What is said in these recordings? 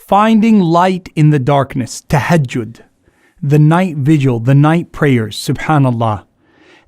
Finding light in the darkness, tahajjud, the night vigil, the night prayers, subhanallah.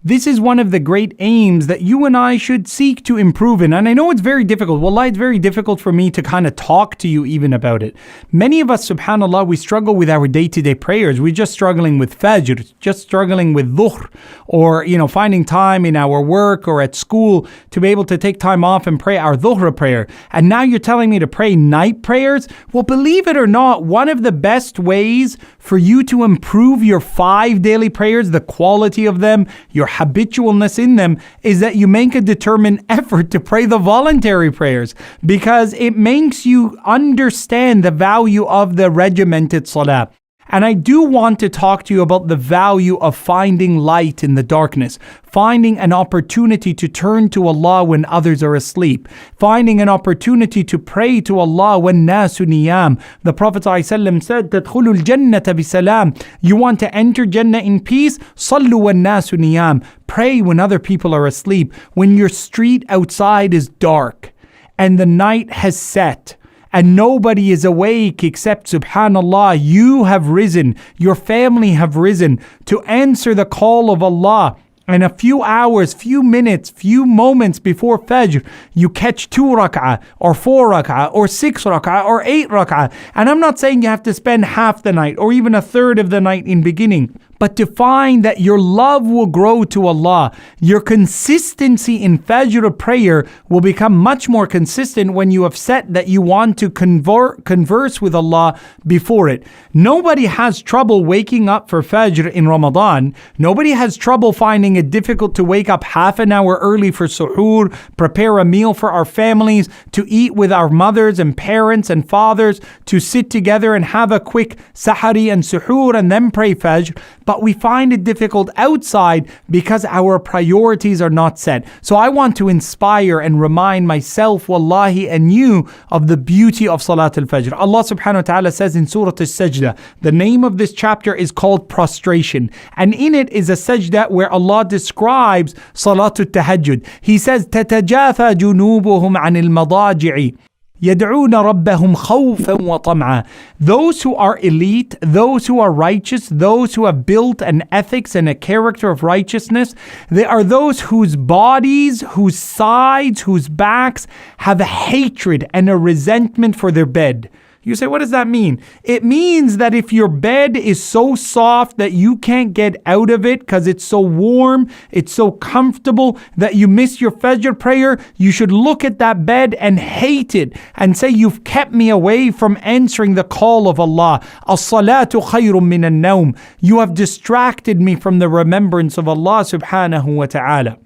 This is one of the great aims that you and I should seek to improve in. And I know it's very difficult. Wallahi, it's very difficult for me to kind of talk to you even about it. Many of us, subhanAllah, we struggle with our day-to-day prayers. We're just struggling with fajr, just struggling with dhuhr, or, finding time in our work or at school to be able to take time off and pray our dhuhr prayer. And now you're telling me to pray night prayers? Well, believe it or not, one of the best ways for you to improve your 5 daily prayers, the quality of them, your habitualness in them, is that you make a determined effort to pray the voluntary prayers, because it makes you understand the value of the regimented salah. And I do want to talk to you about the value of finding light in the darkness, finding an opportunity to turn to Allah when others are asleep, finding an opportunity to pray to Allah when nasu niyam. The Prophet ﷺ said, تَدْخُلُ الْجَنَّةَ بِسَلَامٍ. You want to enter Jannah in peace? صَلُّوا وَالنَّاسُ نِيَامٍ. Pray when other people are asleep, when your street outside is dark and the night has set, and nobody is awake except, subhanallah, you have risen, your family have risen to answer the call of Allah. And a few hours, few minutes, few moments before Fajr, you catch 2 rak'ah, or 4 rak'ah, or 6 rak'ah, or 8 rak'ah. And I'm not saying you have to spend half the night, or even a third of the night in beginning, but to find that your love will grow to Allah. Your consistency in Fajr prayer will become much more consistent when you have set that you want to converse with Allah before it. Nobody has trouble waking up for Fajr in Ramadan. Nobody has trouble finding it difficult to wake up half an hour early for suhoor, prepare a meal for our families, to eat with our mothers and parents and fathers, to sit together and have a quick sahari and suhoor and then pray Fajr. But we find it difficult outside because our priorities are not set. So I want to inspire and remind myself, wallahi, and you of the beauty of Salat al-Fajr. Allah subhanahu wa ta'ala says in Surah Al-Sajdah, the name of this chapter is called prostration. And in it is a sajda where Allah describes Salat al-Tahajjud. He says, تَتَجَافَى جُنُوبُهُمْ عَنِ الْمَضَاجِعِ يَدْعُونَ رَبَّهُمْ خَوْفًا وَطَمْعًا. Those who are elite, those who are righteous, those who have built an ethics and a character of righteousness, they are those whose bodies, whose sides, whose backs have a hatred and a resentment for their bed. You say, what does that mean? It means that if your bed is so soft that you can't get out of it because it's so warm, it's so comfortable that you miss your Fajr prayer, you should look at that bed and hate it and say, you've kept me away from answering the call of Allah. As-salatu khayrun min an-nawm. You have distracted me from the remembrance of Allah subhanahu wa ta'ala.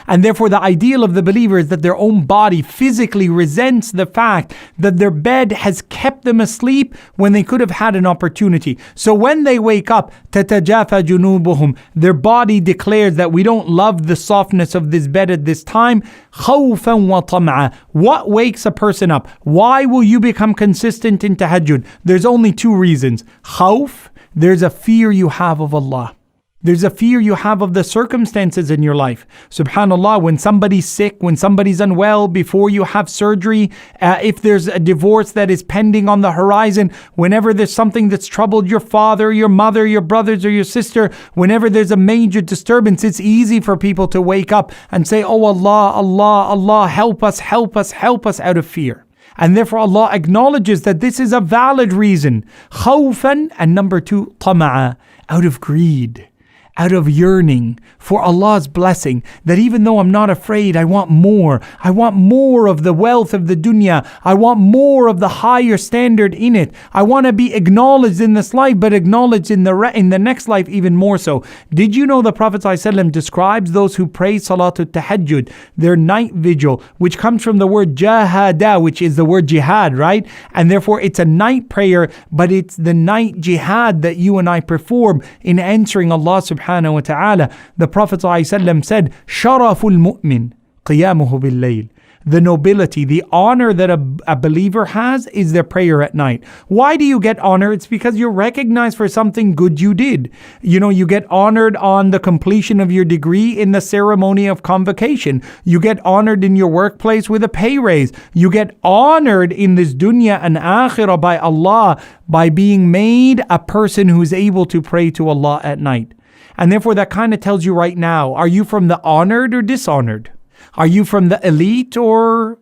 And therefore the ideal of the believer is that their own body physically resents the fact that their bed has kept them asleep when they could have had an opportunity. So when they wake up, تَتَجَافَى جُنُوبُهُمْ, their body declares that we don't love the softness of this bed at this time. خَوْفًا وَطَمْعًا. What wakes a person up? Why will you become consistent in tahajjud? There's only 2 reasons. Khawf, there's a fear you have of Allah. There's a fear you have of the circumstances in your life. SubhanAllah, when somebody's sick, when somebody's unwell, before you have surgery, if there's a divorce that is pending on the horizon, whenever there's something that's troubled your father, your mother, your brothers, or your sister, whenever there's a major disturbance, it's easy for people to wake up and say, oh Allah, Allah, Allah, help us, help us, help us, out of fear. And therefore Allah acknowledges that this is a valid reason. Khawfan, and number 2, tama'a, out of greed, out of yearning for Allah's blessing, that even though I'm not afraid, I want more. I want more of the wealth of the dunya. I want more of the higher standard in it. I want to be acknowledged in this life, but acknowledged in the next life even more so. Did you know the Prophet ﷺ describes those who pray Salatul Tahajjud, their night vigil, which comes from the word jahada, which is the word jihad, right? And therefore it's a night prayer, but it's the night jihad that you and I perform in answering Allah subhanahu wa ta'ala. The Prophet ﷺ said, شَرَفُ الْمُؤْمِنِ قِيَامُهُ بِاللَّيْلِ. the nobility, the honor that a believer has is their prayer at night. Why do you get honor? It's because you're recognized for something good you did. You get honored on the completion of your degree in the ceremony of convocation. You get honored in your workplace with a pay raise. You get honored in this dunya and akhirah by Allah by being made a person who's able to pray to Allah at night. And therefore that kind of tells you right now, are you from the honored or dishonored? Are you from the elite or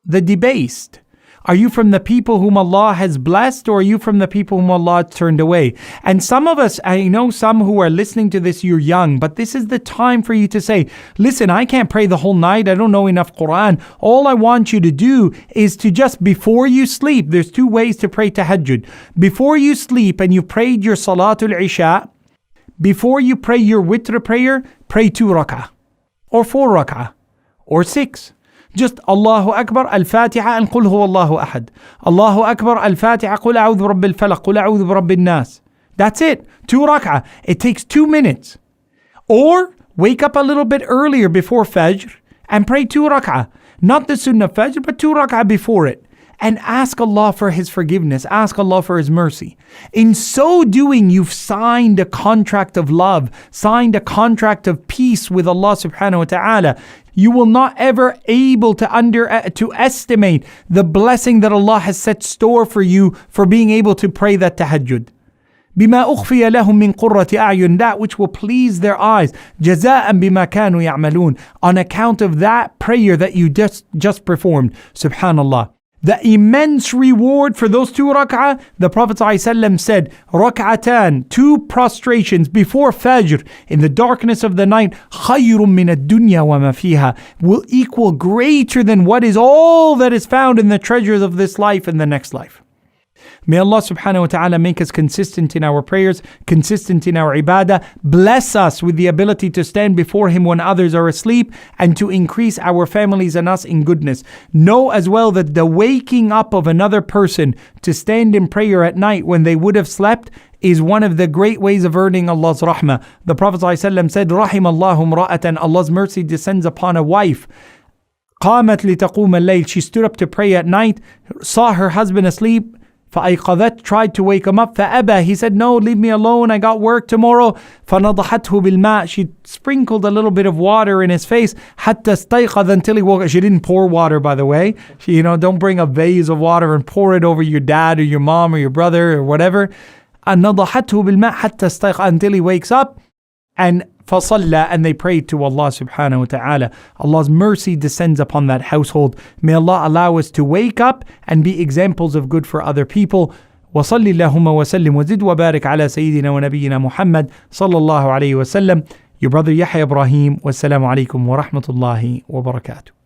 the debased? Are you from the people whom Allah has blessed, or are you from the people whom Allah has turned away? And some of us, I know some who are listening to this, you're young, but this is the time for you to say, listen, I can't pray the whole night. I don't know enough Qur'an. All I want you to do is to just, before you sleep, there's 2 ways to pray tahajjud. Before you sleep and you've prayed your Salatul Isha, before you pray your witr prayer, pray 2 rak'ah, or 4 rak'ah, or 6. Just Allahu Akbar, Al-Fatiha, and Qul Huwa Allahu Ahad. Allahu Akbar, Al-Fatiha, Qul A'udhu bi Rabbil Falaq, Qul A'udhu bi Rabbin Nas. That's it. 2 rak'ah. It takes 2 minutes. Or wake up a little bit earlier before Fajr and pray 2 rak'ah. Not the Sunnah Fajr, but 2 rak'ah before it. And ask Allah for His forgiveness. Ask Allah for His mercy. In so doing, you've signed a contract of love, signed a contract of peace with Allah subhanahu wa ta'ala. You will not ever able to estimate the blessing that Allah has set store for you for being able to pray that tahajjud. بما أخفي لهم من قرة أعين, that which will please their eyes, جزاء بما كانوا يعملون, on account of that prayer that you just performed. Subhanallah. The immense reward for those 2 rak'ah, the Prophet ﷺ said, rak'atan, 2 prostrations before Fajr in the darkness of the night, خَيْرٌ مِّنَ الدُّنْيَا وَمَا فِيهَا, will equal greater than what is all that is found in the treasures of this life and the next life. May Allah subhanahu wa ta'ala make us consistent in our prayers, consistent in our ibadah, bless us with the ability to stand before Him when others are asleep, and to increase our families and us in goodness. Know as well that the waking up of another person to stand in prayer at night when they would have slept is one of the great ways of earning Allah's rahmah. The Prophet ﷺ said, رَحِمَ اللَّهُ امْرَأَةً, Allah's mercy descends upon a wife. قَامَتْ لِتَقُومَ اللَّيْلِ, she stood up to pray at night, saw her husband asleep, فأيقظت, tried to wake him up, فأبى, he said, no, leave me alone, I got work tomorrow. فنضحته بالماء, she sprinkled a little bit of water in his face, حتى استيقظ, until he woke up. She didn't pour water, by the way. She, don't bring a vase of water and pour it over your dad or your mom or your brother or whatever. نضحته بالماء حتى استيقظ, until he wakes up. And فصلى, and they prayed to Allah subhanahu wa ta'ala. Allah's mercy descends upon that household. May Allah allow us to wake up and be examples of good for other people. وصل اللهم وسلم وزد وبارك على سيدنا ونبينا محمد صلى الله عليه وسلم. Your brother Yahya Ibrahim. Wassalamu alaikum wa rahmatullahi wa barakatuh.